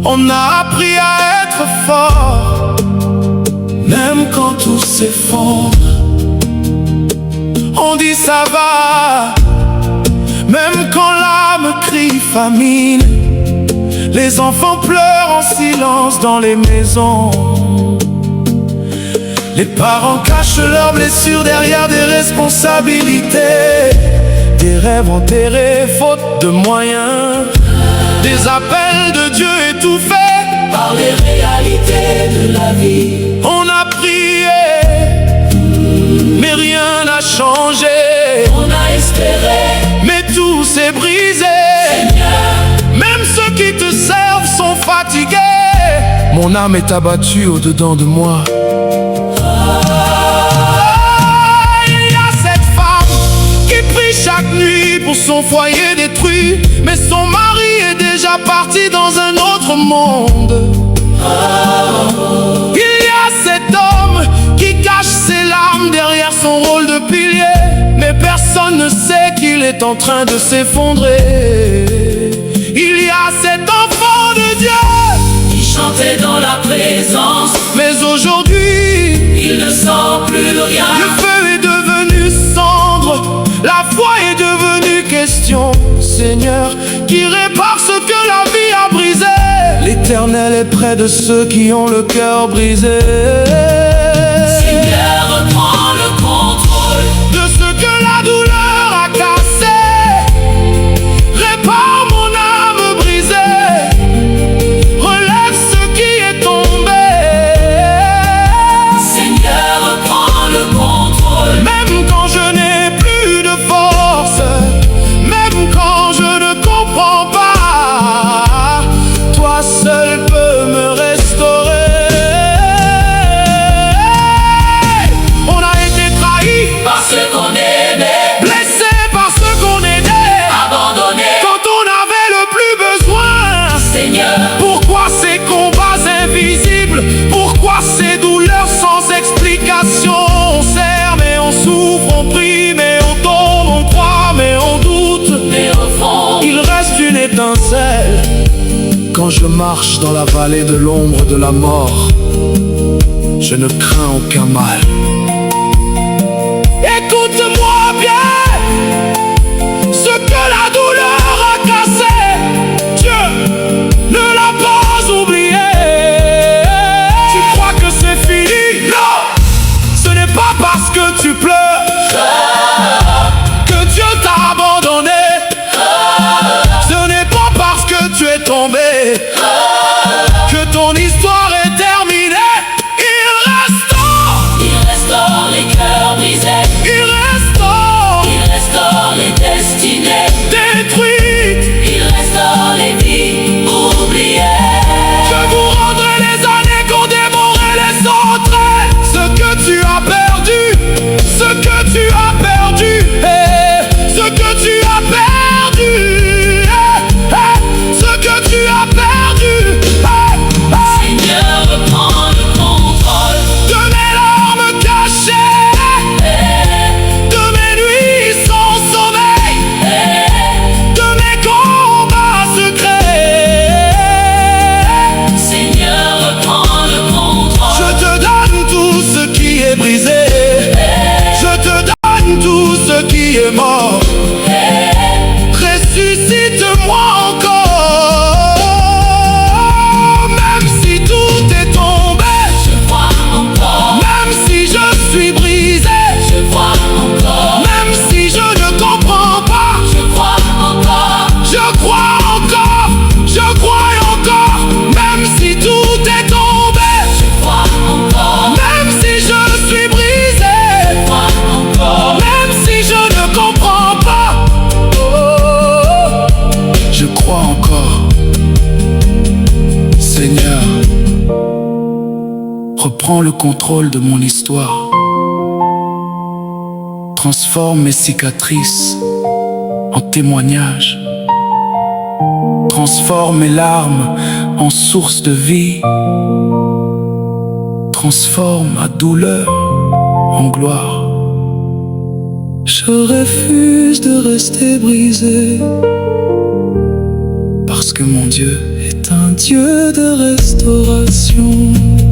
On a appris à être fort, même quand tout s'effondre. On dit ça va, même quand l'âme crie famine. Les enfants pleurent en silence dans les maisons. Les parents cachent leurs blessures derrière des responsabilités. Des rêves enterrés faute de moyens. Des appels de Dieu étouffés par les réalités de la vie. On a prié, mais rien n'a changé. On a espéré, mais tout s'est brisé. Seigneur, même ceux qui te servent sont fatigués. Mon âme est abattue au-dedans de moi. Il y a cette femme qui prie chaque nuit pour son foyer détruit, mais son mari est déjà parti dans un autre monde. Il y a cet homme qui cache ses larmes derrière son rôle de pilier, mais personne ne sait qu'il est en train de s'effondrer. Il y a cet enfant de Dieu qui chantait dans la présence, mais aujourd'hui il ne sent plus rien. Le feu est devenu cendre, la foi est devenue question. Seigneur, qui répare ce que la vie a brisé. L'Éternel est près de ceux qui ont le cœur brisé. Seigneur, reprends le contrôle de ce que la douleur a cassé. Répare mon âme brisée, relève ce qui est tombé. Seigneur, reprends le contrôle. Même quand je n'ai plus de force, même quand je ne comprends pas, toi seul peux me restaurer. On a été trahi par ce qu'on aimait, blessé par ce qu'on aidait, abandonné quand on avait le plus besoin. Seigneur, pourquoi ces combats invisibles? Pourquoi ces douleurs sans explication? On sert mais on souffre, on prie mais on tombe, on croit mais on doute. mais au fond, Il reste une étincelle quand je marche dans la vallée de l'ombre de la mort. Je ne crains aucun mal. Écoute-moi bien, ce que la douleur a cassé, Dieu ne l'a pas oublié. Tu crois que c'est fini? Non! Ce n'est pas parce que tu pleures que Dieu t'a abandonné. Ce n'est pas parce que tu es tombé que ton histoire est terminée. il restaure les cœurs brisés, Il restaure il restaure les destinées détruites. il restaure les vies oubliées. Je vous rendrai les années qu'ont dévoré les autres. Ce que tu as perdu, ce que tu as perdu, ce que tu as perdu, ce que tu as perdu. Seigneur, reprends le contrôle De mes larmes cachées, de mes nuits sans sommeil, de mes combats secrets. Seigneur, reprends le contrôle. Je te donne tout ce qui est brisé. Je te donne tout ce qui est mort. Ressuscite-moi encore. Même si tout est tombé, Je vois encore, même si je suis brisé, je vois encore, même si je ne comprends pas, je vois encore, je crois encore, je crois encore. Même si tout est tombé, je vois encore, même si je suis brisé, je vois encore. même si je ne comprends pas, oh, je crois encore. Seigneur, reprends le contrôle de mon histoire. Transforme mes cicatrices en témoignages. Transforme mes larmes en source de vie. Transforme ma douleur en gloire. Je refuse de rester brisé par Parce que mon Dieu est un Dieu de restauration.